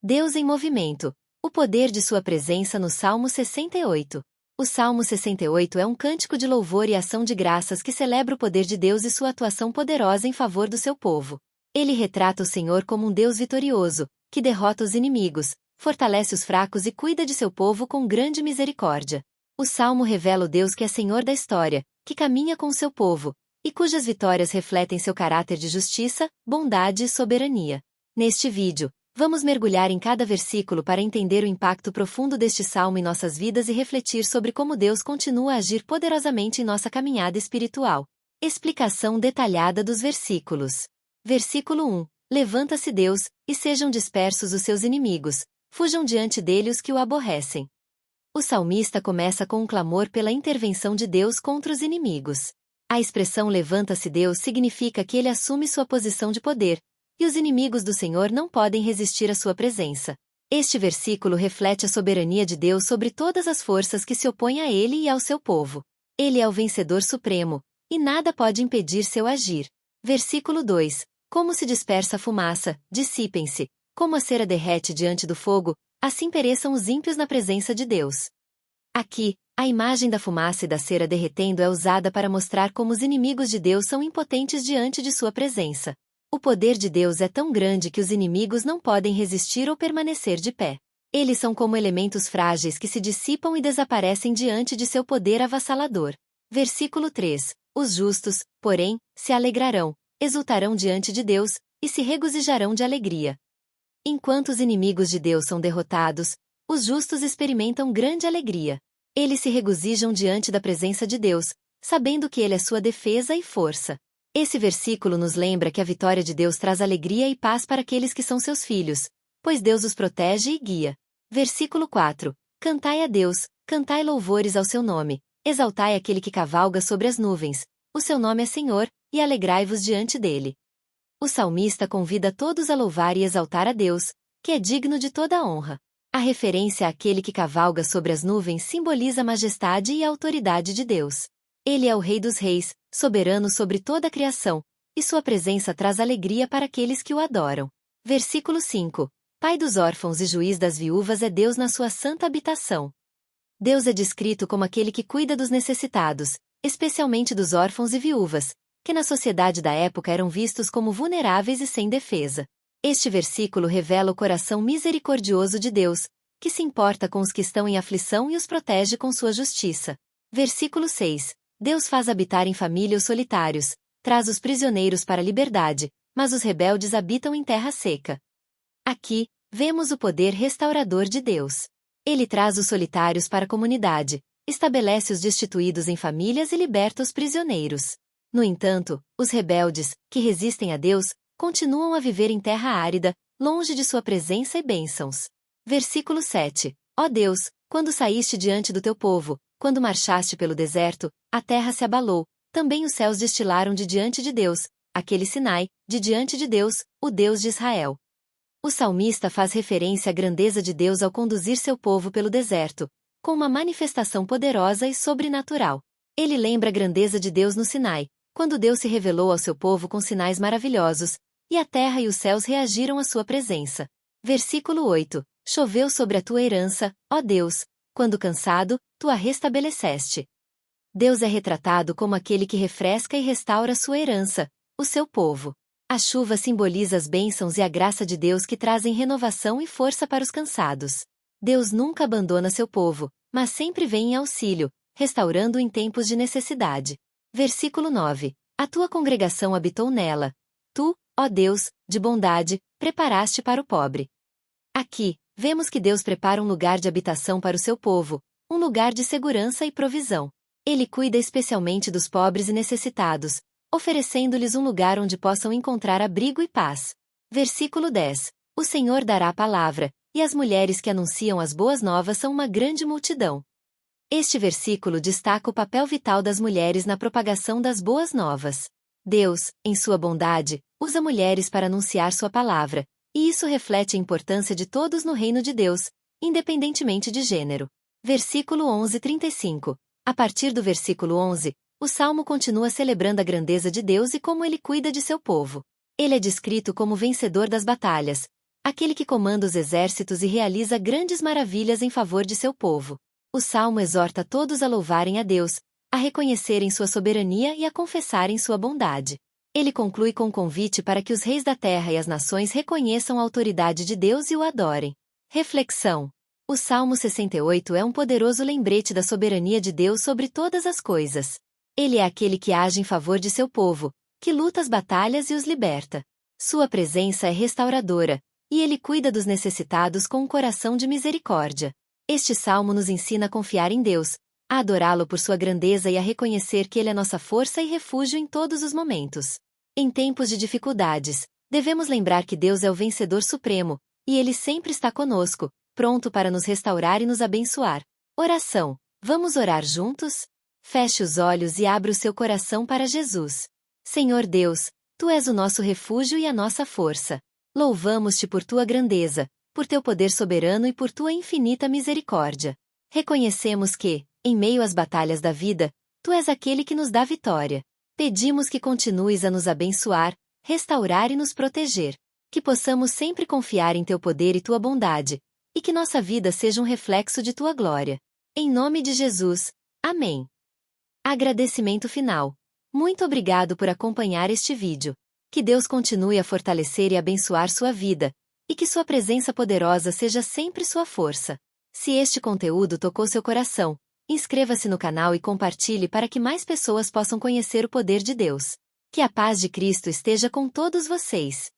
Deus em movimento. O poder de sua presença no Salmo 68. O Salmo 68 é um cântico de louvor e ação de graças que celebra o poder de Deus e sua atuação poderosa em favor do seu povo. Ele retrata o Senhor como um Deus vitorioso, que derrota os inimigos, fortalece os fracos e cuida de seu povo com grande misericórdia. O Salmo revela o Deus que é Senhor da história, que caminha com o seu povo, e cujas vitórias refletem seu caráter de justiça, bondade e soberania. Neste vídeo, vamos mergulhar em cada versículo para entender o impacto profundo deste salmo em nossas vidas e refletir sobre como Deus continua a agir poderosamente em nossa caminhada espiritual. Explicação detalhada dos versículos. Versículo 1. Levanta-se Deus, e sejam dispersos os seus inimigos, fujam diante dele os que o aborrecem. O salmista começa com um clamor pela intervenção de Deus contra os inimigos. A expressão levanta-se Deus significa que ele assume sua posição de poder, e os inimigos do Senhor não podem resistir à sua presença. Este versículo reflete a soberania de Deus sobre todas as forças que se opõem a ele e ao seu povo. Ele é o vencedor supremo, e nada pode impedir seu agir. Versículo 2. Como se dispersa a fumaça, dissipem-se, como a cera derrete diante do fogo, assim pereçam os ímpios na presença de Deus. Aqui, a imagem da fumaça e da cera derretendo é usada para mostrar como os inimigos de Deus são impotentes diante de sua presença. O poder de Deus é tão grande que os inimigos não podem resistir ou permanecer de pé. Eles são como elementos frágeis que se dissipam e desaparecem diante de seu poder avassalador. Versículo 3. Os justos, porém, se alegrarão, exultarão diante de Deus, e se regozijarão de alegria. Enquanto os inimigos de Deus são derrotados, os justos experimentam grande alegria. Eles se regozijam diante da presença de Deus, sabendo que Ele é sua defesa e força. Esse versículo nos lembra que a vitória de Deus traz alegria e paz para aqueles que são seus filhos, pois Deus os protege e guia. Versículo 4. Cantai a Deus, cantai louvores ao seu nome, exaltai aquele que cavalga sobre as nuvens, o seu nome é Senhor, e alegrai-vos diante dele. O salmista convida todos a louvar e exaltar a Deus, que é digno de toda a honra. A referência àquele que cavalga sobre as nuvens simboliza a majestade e a autoridade de Deus. Ele é o Rei dos Reis, soberano sobre toda a criação, e sua presença traz alegria para aqueles que o adoram. Versículo 5. Pai dos órfãos e juiz das viúvas é Deus na sua santa habitação. Deus é descrito como aquele que cuida dos necessitados, especialmente dos órfãos e viúvas, que na sociedade da época eram vistos como vulneráveis e sem defesa. Este versículo revela o coração misericordioso de Deus, que se importa com os que estão em aflição e os protege com sua justiça. Versículo 6. Deus faz habitar em família os solitários, traz os prisioneiros para a liberdade, mas os rebeldes habitam em terra seca. Aqui, vemos o poder restaurador de Deus. Ele traz os solitários para a comunidade, estabelece os destituídos em famílias e liberta os prisioneiros. No entanto, os rebeldes, que resistem a Deus, continuam a viver em terra árida, longe de sua presença e bênçãos. Versículo 7. Ó Deus, quando saíste diante do teu povo, quando marchaste pelo deserto, a terra se abalou, também os céus destilaram de diante de Deus, aquele Sinai, de diante de Deus, o Deus de Israel. O salmista faz referência à grandeza de Deus ao conduzir seu povo pelo deserto, com uma manifestação poderosa e sobrenatural. Ele lembra a grandeza de Deus no Sinai, quando Deus se revelou ao seu povo com sinais maravilhosos, e a terra e os céus reagiram à sua presença. Versículo 8. Choveu sobre a tua herança, ó Deus, quando cansado, tu a restabeleceste. Deus é retratado como aquele que refresca e restaura sua herança, o seu povo. A chuva simboliza as bênçãos e a graça de Deus que trazem renovação e força para os cansados. Deus nunca abandona seu povo, mas sempre vem em auxílio, restaurando-o em tempos de necessidade. Versículo 9. A tua congregação habitou nela. Tu, ó Deus, de bondade, preparaste para o pobre. Aqui, vemos que Deus prepara um lugar de habitação para o seu povo, um lugar de segurança e provisão. Ele cuida especialmente dos pobres e necessitados, oferecendo-lhes um lugar onde possam encontrar abrigo e paz. Versículo 10. O Senhor dará a palavra, e as mulheres que anunciam as boas novas são uma grande multidão. Este versículo destaca o papel vital das mulheres na propagação das boas novas. Deus, em sua bondade, usa mulheres para anunciar sua palavra, e isso reflete a importância de todos no reino de Deus, independentemente de gênero. Versículo 11:35. A partir do versículo 11, o Salmo continua celebrando a grandeza de Deus e como ele cuida de seu povo. Ele é descrito como vencedor das batalhas, aquele que comanda os exércitos e realiza grandes maravilhas em favor de seu povo. O Salmo exorta todos a louvarem a Deus, a reconhecerem sua soberania e a confessarem sua bondade. Ele conclui com um convite para que os reis da terra e as nações reconheçam a autoridade de Deus e o adorem. Reflexão. O Salmo 68 é um poderoso lembrete da soberania de Deus sobre todas as coisas. Ele é aquele que age em favor de seu povo, que luta as batalhas e os liberta. Sua presença é restauradora, e ele cuida dos necessitados com um coração de misericórdia. Este salmo nos ensina a confiar em Deus, a adorá-lo por sua grandeza e a reconhecer que ele é nossa força e refúgio em todos os momentos. Em tempos de dificuldades, devemos lembrar que Deus é o vencedor supremo, e ele sempre está conosco, pronto para nos restaurar e nos abençoar. Oração. Vamos orar juntos? Feche os olhos e abra o seu coração para Jesus. Senhor Deus, Tu és o nosso refúgio e a nossa força. Louvamos-te por Tua grandeza, por Teu poder soberano e por Tua infinita misericórdia. Reconhecemos que, em meio às batalhas da vida, Tu és aquele que nos dá vitória. Pedimos que continues a nos abençoar, restaurar e nos proteger. Que possamos sempre confiar em Teu poder e Tua bondade, e que nossa vida seja um reflexo de Tua glória. Em nome de Jesus. Amém. Agradecimento final. Muito obrigado por acompanhar este vídeo. Que Deus continue a fortalecer e abençoar sua vida, e que sua presença poderosa seja sempre sua força. Se este conteúdo tocou seu coração, inscreva-se no canal e compartilhe para que mais pessoas possam conhecer o poder de Deus. Que a paz de Cristo esteja com todos vocês.